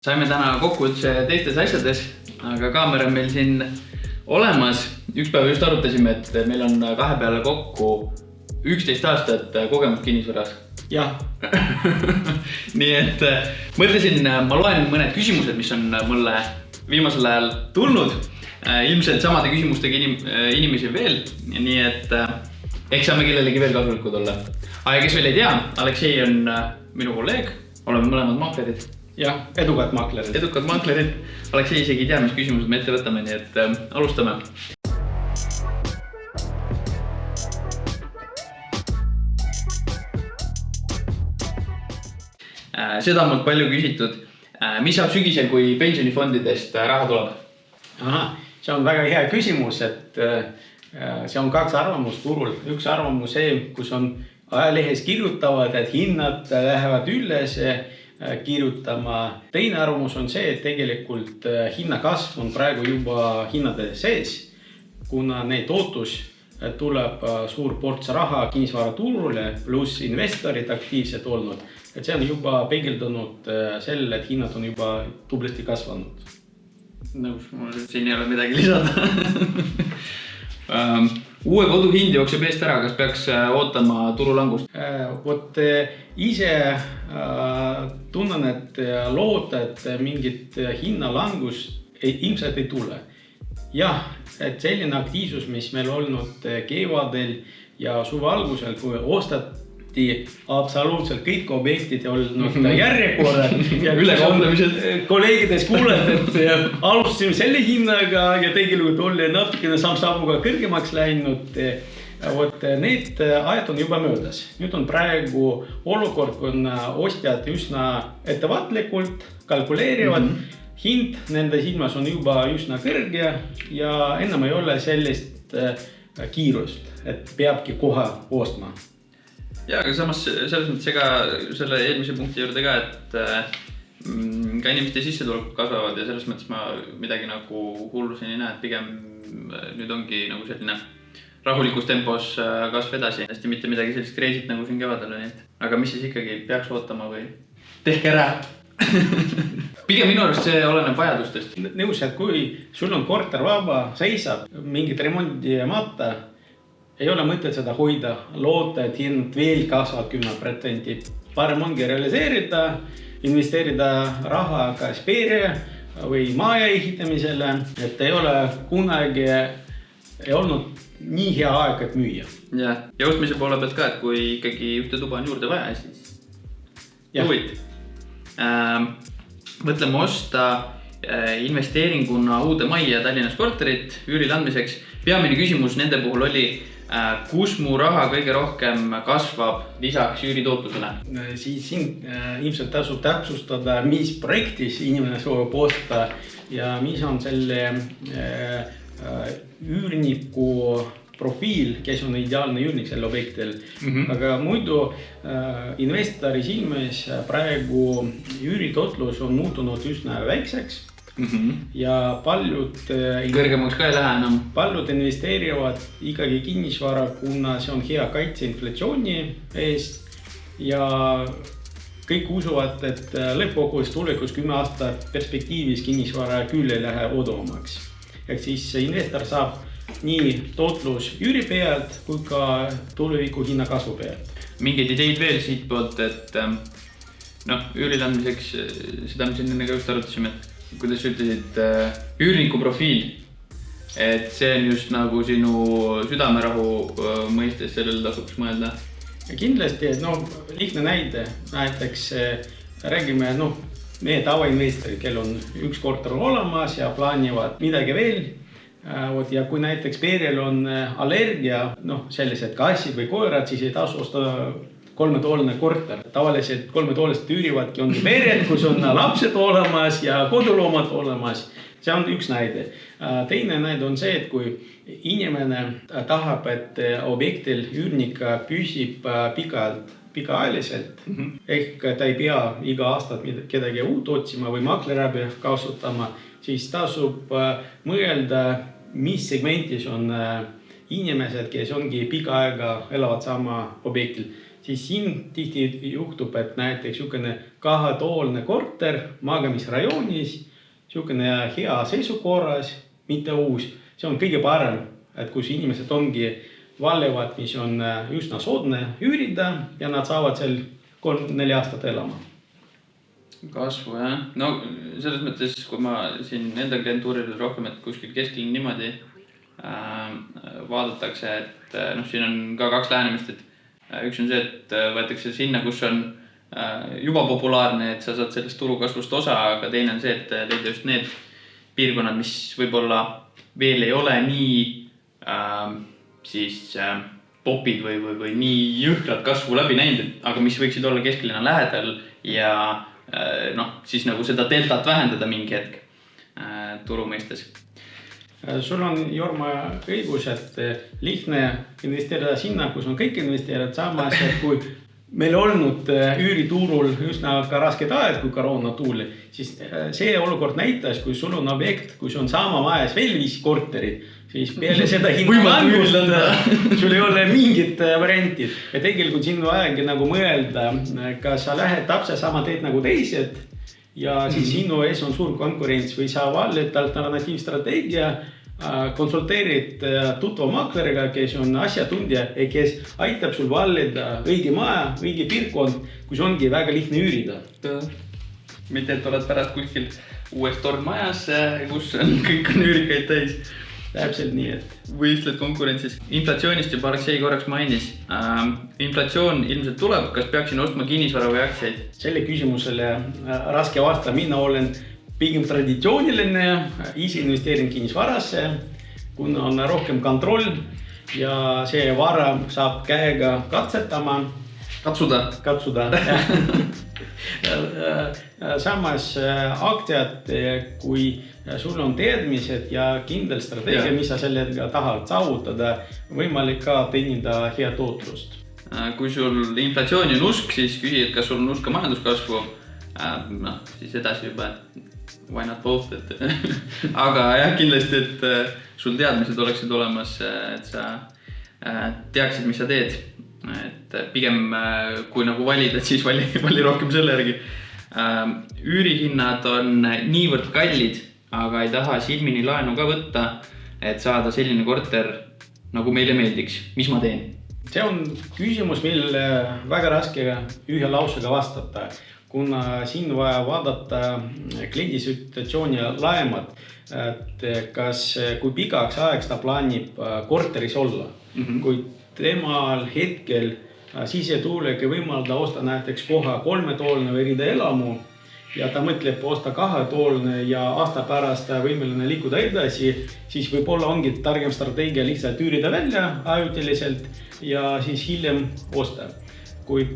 Saime täna kokku üldse teistes asjades, aga kaamera on meil siin olemas. Üks päev just arutasime, et meil on kahe peale kokku 11 aastat kogemus kinnisvaras. Jah. Nii et mõtlesin, ma loen mõned küsimused, mis on mulle viimasel ajal tulnud. Ilmselt samade küsimustega inimesi veel. Nii et eks saame kellelegi veel kasulikud olla. Aga kes veel ei tea, Aleksei on minu kolleeg. Oleme mõlemad maaklerid. Jah, edukad maaklerid. Edukad maaklerid. Aleksei isegi ei tea, mis küsimused me ette võtame, nii et alustame. Seda on mult palju küsitud. Mis saab sügisel, kui pensionifondidest raha tuleb? See on väga hea küsimus, et see on kaks arvamust turul. Üks arvamus see, kus on ajalehes kirjutavad, et hinnad lähevad üles kirjutama. Teine arvamus on see, et tegelikult hinnakasv on praegu juba hinnade sees, kuna neid ootus tuleb suur ports raha kinnisvaraturule pluss investorid aktiivselt olnud. Et see on juba peegeldunud selle, et hinnad on juba tublisti kasvanud. Nõus, mul siin ei ole midagi lisada. Uue kodu hind jookseb eest ära, kas peaks ootama turulangust? Vot ise tunnen, et loota, et mingit hinnalangust ilmselt ei tule. Jah, et selline aktiivsus, mis meil olnud kevadel ja suve algusel, kui ostati absoluutselt kõik objektid olnud järjekorrad ja ülekauplemised. Kolleegides kuuled, et alustasime selle hinnaga ja tegelikult oli natukene samm-sammuga kõrgemaks läinud. Need ajad on juba möödas. Nüüd on praegu olukord, kui ostjad üsna ettevaatlikult kalkuleerivad. Hind nende silmas on juba üsna kõrge ja enam ei ole sellist kiirust, et peabki kohe ostma. Ja, aga samas selles mõttes ega selle eelmise punkti juurde ka, et ka inimeste sissetulekud kasvavad ja selles mõttes ma midagi nagu hullusin ei näe, et pigem nüüd ongi nagu selline rahulikus tempos kasv edasi. Hästi mitte midagi sellist kreisit nagu siin kevadel oli. Aga mis siis ikkagi peaks ootama või tehke ära? Pigem minu arust see oleneb vajadustest. Nõus, et kui sul on korter vaba, seisab mingit remondi maata, ei ole mõtet seda hoida, loota, et hind veel kasvab 10%. Parem ongi realiseerida, investeerida raha kas pere või maja ehitamisele, et ei ole kunagi ei olnud nii hea aeg, et müüa. Ja ostmise poole pealt ka, et kui ikkagi ühte tuba on juurde vaja, siis huvit. Mõtleme osta investeeringuna uude majja Tallinnas korterit üürile andmiseks. Peamine küsimus nende puhul oli, kus mu raha kõige rohkem kasvab lisaks üüritootusele? Siis siin ilmselt tasub täpsustada, mis projektis inimene soovib osta ja mis on selle üürniku profiil, kes on ideaalne üürnik selle objektil. Aga muidu investori silmes praegu üüritootlus on muutunud üsna väikseks. Ja paljud kõrgemaks ka ei lähe enam. Paljud investeerivad ikkagi kinnisvara, kuna see on hea kaitse inflatsiooni eest ja kõik usuvad, et lõppkokkuvõttes tulevikus 10 aasta perspektiivis kinnisvara küll ei lähe odavamaks. Ehk siis investor saab nii tootlus üüri pealt kui ka tuleviku hinna kasvu pealt. Mingeid ideid veel siit poolt, et üürile andmiseks seda me siin enne ka just arutasime, et kuidas ütlesid üürniku profiil, et see on just nagu sinu südamerahu mõistes, sellele tasuks mõelda? Kindlasti, lihtne näide, näiteks räägime meie tavainvestorid, kel on üks korter olemas ja plaanivad midagi veel. Ja kui näiteks perel on allergia, sellised kassid või koerad, siis ei tasu osta 3-tooline korter. Tavaliselt 3-toolist üürivadki ongi pered, kus on lapsed olemas ja koduloomad olemas. See on üks näide. Teine näide on see, et kui inimene tahab, et objektil üürnik püsib pikaajaliselt, ehk ta ei pea iga aastat kedagi uut otsima või maklerabi kasutama, siis tasub mõelda, mis segmentis on inimesed, kes ongi pika aega elavad sama objektil. siis siin tihti juhtub, et näiteks niisugune kahetoolne korter magamisrajoonis, niisugune hea seisukorras, mitte uus. See on kõige parem, et kus inimesed ongi valivad, mis on üsna soodne üürida ja nad saavad seal 3-4 aastat elama. Kasvu, jah. No selles mõttes, kui ma siin enda klientuuril rohkem, et kuskil keskel niimoodi vaadatakse, et siin on ka 2 lähenemist, et üks on see, et võetakse sinna, kus on juba populaarne, et sa saad sellest turukasvust osa, aga teine on see, et leida just need piirkonnad, mis võib-olla veel ei ole nii popid või nii jõhkrad kasvu läbi näinud, aga mis võiksid olla kesklinna lähedal ja siis nagu seda deltat vähendada mingi hetk turu mõistes. Sul on, Jorma, õigus, et lihtne investeerida sinna, kus on kõik investeerijad samas, et kui meil olnud üüriturul üsna ka rasked ajad, kui koroona tuli, siis see olukord näitas, kui sul on objekt, kus on sama majas veel 5 korterit, siis peale seda hinnalangust sul ei ole mingit variantid. Ja tegelikult siin vajagi nagu mõelda, kas sa lähed täpselt sama teed nagu teised ja siis sinu ees on suur konkurents või sa valid alternatiivstrateegia, konsulteerid tutva makleriga, kes on asjatundja ja kes aitab sul valida õige maja, õige piirkond, kus ongi väga lihtne üürida. Mitte, et oled pärast kuskil uues tornmajas, kus kõik on üürikaid täis. Täpselt nii, et võistled konkurentsis. Inflatsioonist juba Aleksei korraks mainis. Inflatsioon ilmselt tuleb, kas peaksin ostma kinnisvara või aktsiaid? Selle küsimusele raske vasta. Mina olen pigem traditsiooniline, ise investeerin kinnisvarasse, kuna on rohkem kontroll ja see vara saab käega katsetama. Katsuda. Samas aktsiad, kui sul on teadmised ja kindel strateegia, mis sa sellega tahad saavutada, võimalik ka teenida hea tootlust. Kui sul inflatsiooni on usk, siis küsi, et kas sul on usk ka majanduskasvu, siis edasi juba, why not both, aga jah, kindlasti, et sul teadmised oleksid olemas, et sa teaksid, mis sa teed. Et pigem kui nagu valid, et siis vali rohkem selle järgi. Üürihinnad on niivõrd kallid, aga ei taha silmini laenu ka võtta, et saada selline korter, nagu meile meeldiks. Mis ma teen? See on küsimus, mille väga raske ühe lausega vastata, kuna siin vaja vaadata kliendi situatsiooni laemat, et kas kui pikaks ajaks ta plaanib korteris olla, kui temal hetkel sisetulek ei võimalda osta näiteks koha 3-toolne või rideelamu ja ta mõtleb osta 2-toolne ja aasta pärast võimeline liikuda edasi, siis võib-olla ongi targem strateegia lihtsalt üürida välja ajutiliselt ja siis hiljem osta. Kui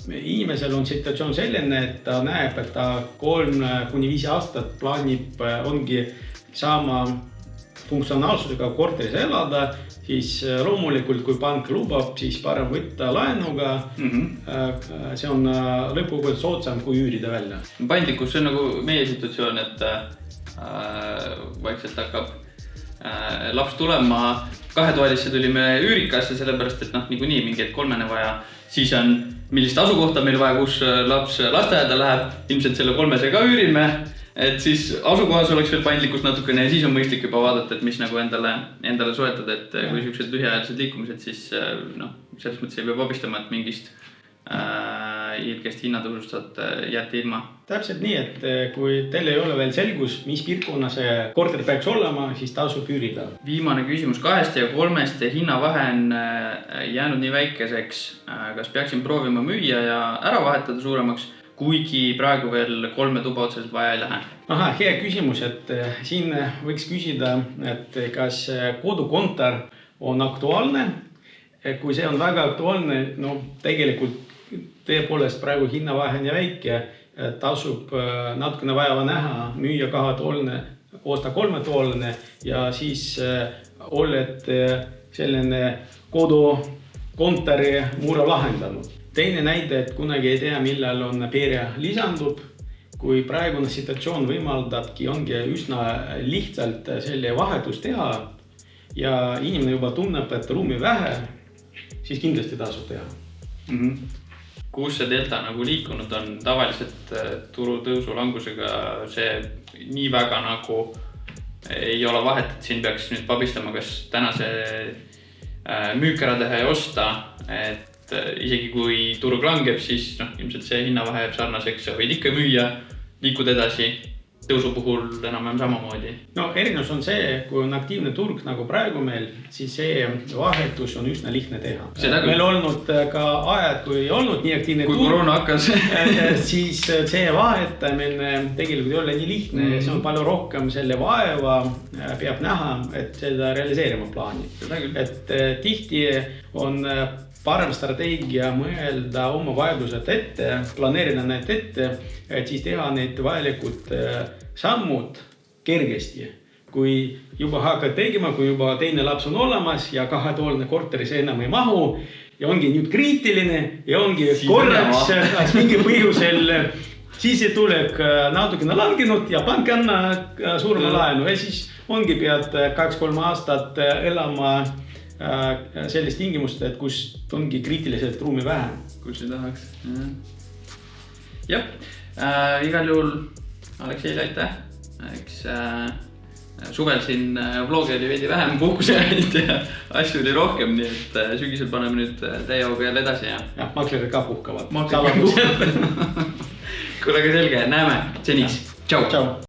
inimesel on situatsioon selline, et ta näeb, et ta 3-5 aastat plaanib ongi sama funktsionaalsusega korteris elada, siis loomulikult, kui pank lubab, siis parem võtta laenuga. See on lõpuks soodsam, kui üürida välja. Paindlikkus, see on nagu meie situatsioon, et vaikselt hakkab laps tulema. 2-toalisse tulime üürikasse, sellepärast, et niikuinii mingi 3 vaja. Siis on, millist asukohta meil vaja, kus laps lasteaeda läheb. Ilmselt selle 3 ka üürime. Et siis asukohas oleks veel paindlikkust natukene ja siis on mõistlik juba vaadata, et mis nagu endale soetada, et kui sellised lühiajalised liikumised, siis selles mõttes ei pea abistama, et mingist ilgest hinnatõusust saad jätta ilma. Täpselt nii, et kui teil ei ole veel selgus, mis piirkonna see korter peaks olema, siis tasub üürida. Viimane küsimus 2 ja 3 hinnavahe on jäänud nii väikeseks, kas peaksin proovima müüa ja ära vahetada suuremaks, kuigi praegu veel 3 tuba otseselt vaja ei lähe. Hea küsimus, et siin võiks küsida, et kas kodukontor on aktuaalne. Kui see on väga aktuaalne, tegelikult tõepoolest praegu hinnavahe on ja väike, tasub natukene vaeva näha, müüa 2-toolne, osta 3-toolne ja siis oled selline kodukontori mure lahendanud. Teine näide, et kunagi ei tea, millal on pere lisandub, kui praegune situatsioon võimaldabki, ongi üsna lihtsalt selle vahetus teha ja inimene juba tunneb, et ruumi vähe, siis kindlasti tasub teha. Kus see delta nagu liikunud on, tavaliselt turu tõusu langusega see nii väga nagu ei ole vahet, et siin peaks nüüd pabistama, kas tänase müük ära teha ja osta, et isegi kui turg langeb, siis ilmselt see hinnavahe jääb sarnaseks ja võid ikka müüa, liikud edasi. Tõusu puhul enam samamoodi. No erinevus on see, kui on aktiivne turg nagu praegu meil, siis see vahetus on üsna lihtne teha. Meil olnud ka ajad, kui ei olnud nii aktiivne kui turg. Kui koroona hakkas. Siis see vahetamine tegelikult ei ole nii lihtne. See on palju rohkem selle vaeva peab näha, et seda realiseerima plaani. Et tihti on parem strateegia mõelda oma vajadused ette, planeerida need ette, et siis teha need vajalikud sammud kergesti. Kui juba hakkad tegema, kui juba teine laps on olemas ja kahetoolne korteris enam ei mahu ja ongi nüüd kriitiline ja ongi korraks mingi põhjusel sissetulek natukene langenud ja pank anna suurema laenu ja siis ongi pead 2-3 aastat elama sellist tingimust, et kus ongi kriitiliselt ruumi vähem. Kus ei tahaks. Jah, igal juhul Alekseile aitäh. Eks suvel siin vlogi oli veidi vähem puhkuseaid ja asju oli rohkem, nii et sügisel paneme nüüd täiauga jälle edasi. Ja maklerid ka puhkavad. Kuule, aga selge, näeme. Seniks. Tšau.